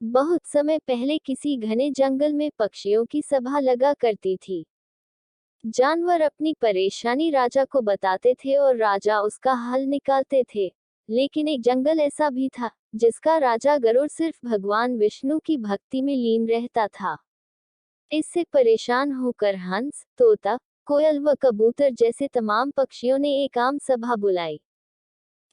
बहुत समय पहले किसी घने जंगल में पक्षियों की सभा लगा करती थी। जानवर अपनी परेशानी राजा को बताते थे और राजा उसका हल निकालते थे। लेकिन एक जंगल ऐसा भी था जिसका राजा गरुड़ सिर्फ भगवान विष्णु की भक्ति में लीन रहता था। इससे परेशान होकर हंस, तोता, कोयल व कबूतर जैसे तमाम पक्षियों ने एक आम सभा बुलाई।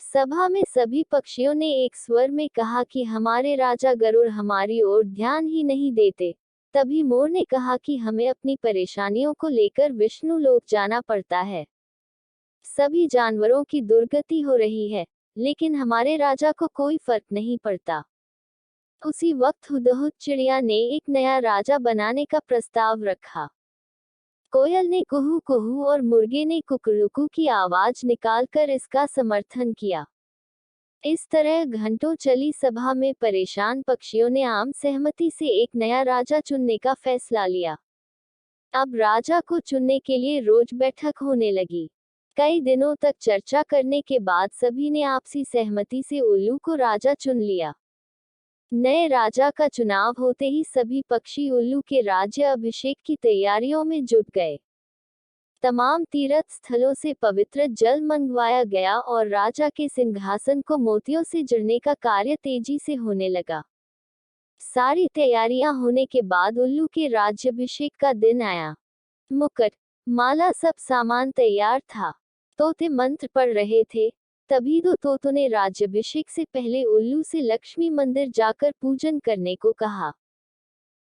सभा में सभी पक्षियों ने एक स्वर में कहा कि हमारे राजा गरुड़ हमारी ओर ध्यान ही नहीं देते। तभी मोर ने कहा कि हमें अपनी परेशानियों को लेकर विष्णु लोक जाना पड़ता है। सभी जानवरों की दुर्गति हो रही है, लेकिन हमारे राजा को कोई फर्क नहीं पड़ता। उसी वक्त हुदहुद चिड़िया ने एक नया राजा बनाने का प्रस्ताव रखा। कोयल ने कुहू कुहू और मुर्गे ने कुकरुकू की आवाज निकालकर इसका समर्थन किया। इस तरह घंटों चली सभा में परेशान पक्षियों ने आम सहमति से एक नया राजा चुनने का फैसला लिया। अब राजा को चुनने के लिए रोज बैठक होने लगी। कई दिनों तक चर्चा करने के बाद सभी ने आपसी सहमति से उल्लू को राजा चुन लिया। नए राजा का चुनाव होते ही सभी पक्षी उल्लू के राज्य अभिषेक की तैयारियों में जुट गए। तमाम तीर्थ स्थलों से पवित्र जल मंगवाया गया और राजा के सिंहासन को मोतियों से जड़ने का कार्य तेजी से होने लगा। सारी तैयारियां होने के बाद उल्लू के राज्याभिषेक का दिन आया। मुकुट, माला, सब सामान तैयार था। तोते मंत्र पढ़ रहे थे। तभी दो तोतों ने राज्याभिषेक से पहले उल्लू से लक्ष्मी मंदिर जाकर पूजन करने को कहा।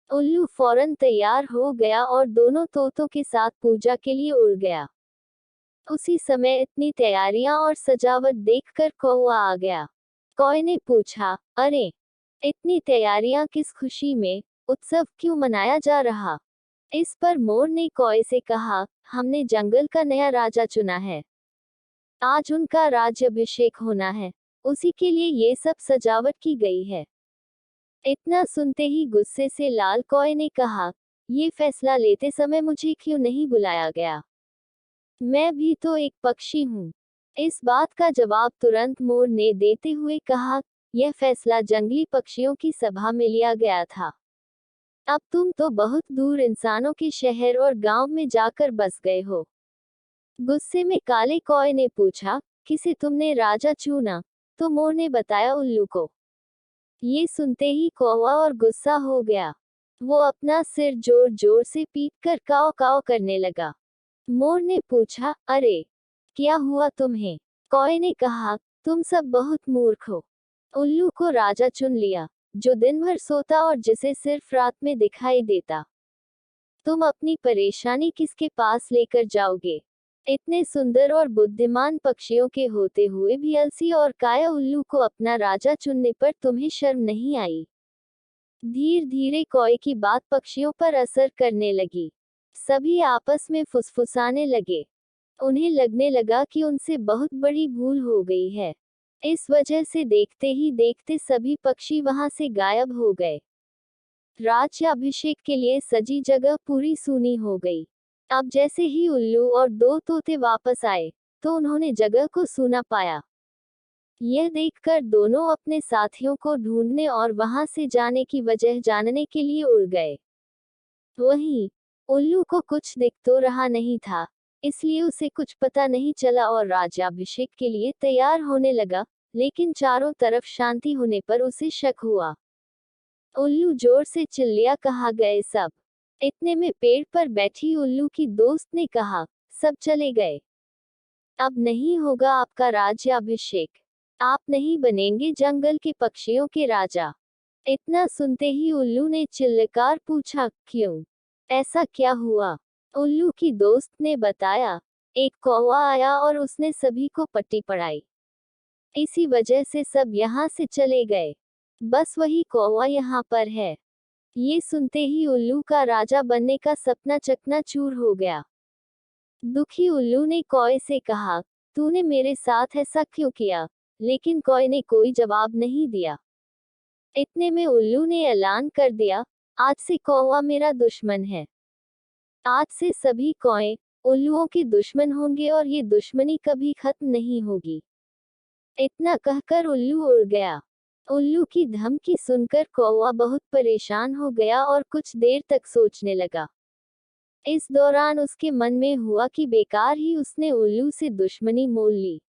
उल्लू फौरन तैयार हो गया और दोनों तोतों के साथ पूजा के लिए उड़ गया। उसी समय इतनी तैयारियां और सजावट देखकर कौवा आ गया। कौवे ने पूछा, अरे, इतनी तैयारियां किस खुशी में, उत्सव क्यों मनाया जा रहा? इस पर मोर ने कौवे से कहा, हमने जंगल का नया राजा चुना है। आज उनका राज्याभिषेक होना है, उसी के लिए ये सब सजावट की गई है। इतना सुनते ही गुस्से से लाल कौवे ने कहा, ये फैसला लेते समय मुझे क्यों नहीं बुलाया गया? मैं भी तो एक पक्षी हूँ। इस बात का जवाब तुरंत मोर ने देते हुए कहा, यह फैसला जंगली पक्षियों की सभा में लिया गया था। अब तुम तो बहुत दूर इंसानों के शहर और गांव में जाकर बस गए हो। गुस्से में काले कौवे ने पूछा, किसे तुमने राजा चुना? तो मोर ने बताया, उल्लू को। ये सुनते ही कौवा और गुस्सा हो गया। वो अपना सिर जोर जोर से पीटकर काव काव करने लगा। मोर ने पूछा, अरे, क्या हुआ तुम्हें? कौवे ने कहा, तुम सब बहुत मूर्ख हो। उल्लू को राजा चुन लिया, जो दिन भर सोता और जिसे सिर्फ रात में दिखाई देता। तुम अपनी परेशानी किसके पास लेकर जाओगे? इतने सुंदर और बुद्धिमान पक्षियों के होते हुए भी अलसी और काया उल्लू को अपना राजा चुनने पर तुम्हें शर्म नहीं आई? धीरे धीरे कौवे की बात पक्षियों पर असर करने लगी। सभी आपस में फुसफुसाने लगे। उन्हें लगने लगा कि उनसे बहुत बड़ी भूल हो गई है। इस वजह से देखते ही देखते सभी पक्षी वहां से गायब हो गए। राज्याभिषेक के लिए सजी जगह पूरी सूनी हो गई। अब जैसे ही उल्लू और दो तोते वापस आए, तो उन्होंने जगह को सूना पाया। यह देखकर दोनों अपने साथियों को ढूंढने और वहां से जाने की वजह जानने के लिए उड़ गए। वहीं उल्लू को कुछ दिख तो रहा नहीं था, इसलिए उसे कुछ पता नहीं चला और राज्याभिषेक के लिए तैयार होने लगा, लेकिन चारों तरफ शांति होने पर उसे शक हुआ। उल्लू जोर से चिल्लिया, कहाँ गए सब? इतने में पेड़ पर बैठी उल्लू की दोस्त ने कहा, सब चले गए। अब नहीं होगा आपका राज्याभिषेक। आप नहीं बनेंगे जंगल के पक्षियों के राजा। इतना सुनते ही उल्लू ने चिल्लाकर पूछा, क्यों? ऐसा क्या हुआ? उल्लू की दोस्त ने बताया, एक कौवा आया और उसने सभी को पट्टी पढ़ाई। इसी वजह से सब यहाँ से चले गए। बस वही कौवा यहाँ पर है। ये सुनते ही उल्लू का राजा बनने का सपना चकनाचूर हो गया। दुखी उल्लू ने कौवे से कहा, तूने मेरे साथ ऐसा क्यों किया? लेकिन कौवे ने कोई जवाब नहीं दिया। इतने में उल्लू ने ऐलान कर दिया, आज से कौवा मेरा दुश्मन है। आज से सभी कौवे उल्लुओं के दुश्मन होंगे और ये दुश्मनी कभी खत्म नहीं होगी। इतना कहकर उल्लू उड़ गया। उल्लू की धमकी सुनकर कौवा बहुत परेशान हो गया और कुछ देर तक सोचने लगा। इस दौरान उसके मन में हुआ कि बेकार ही उसने उल्लू से दुश्मनी मोल ली।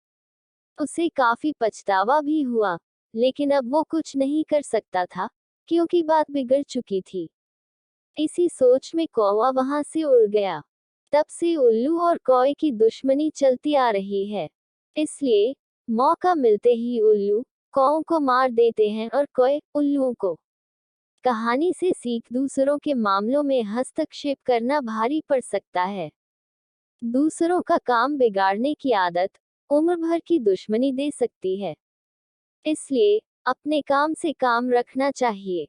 उसे काफी पछतावा भी हुआ, लेकिन अब वो कुछ नहीं कर सकता था, क्योंकि बात बिगड़ चुकी थी। इसी सोच में कौवा वहां से उड़ गया। तब से उल्लू और कौवे की दुश्मनी चलती आ रही है। इसलिए मौका मिलते ही उल्लू कौओं को मार देते हैं और कौवे उल्लुओं को। कहानी से सीख: दूसरों के मामलों में हस्तक्षेप करना भारी पड़ सकता है। दूसरों का काम बिगाड़ने की आदत उम्र भर की दुश्मनी दे सकती है। इसलिए अपने काम से काम रखना चाहिए।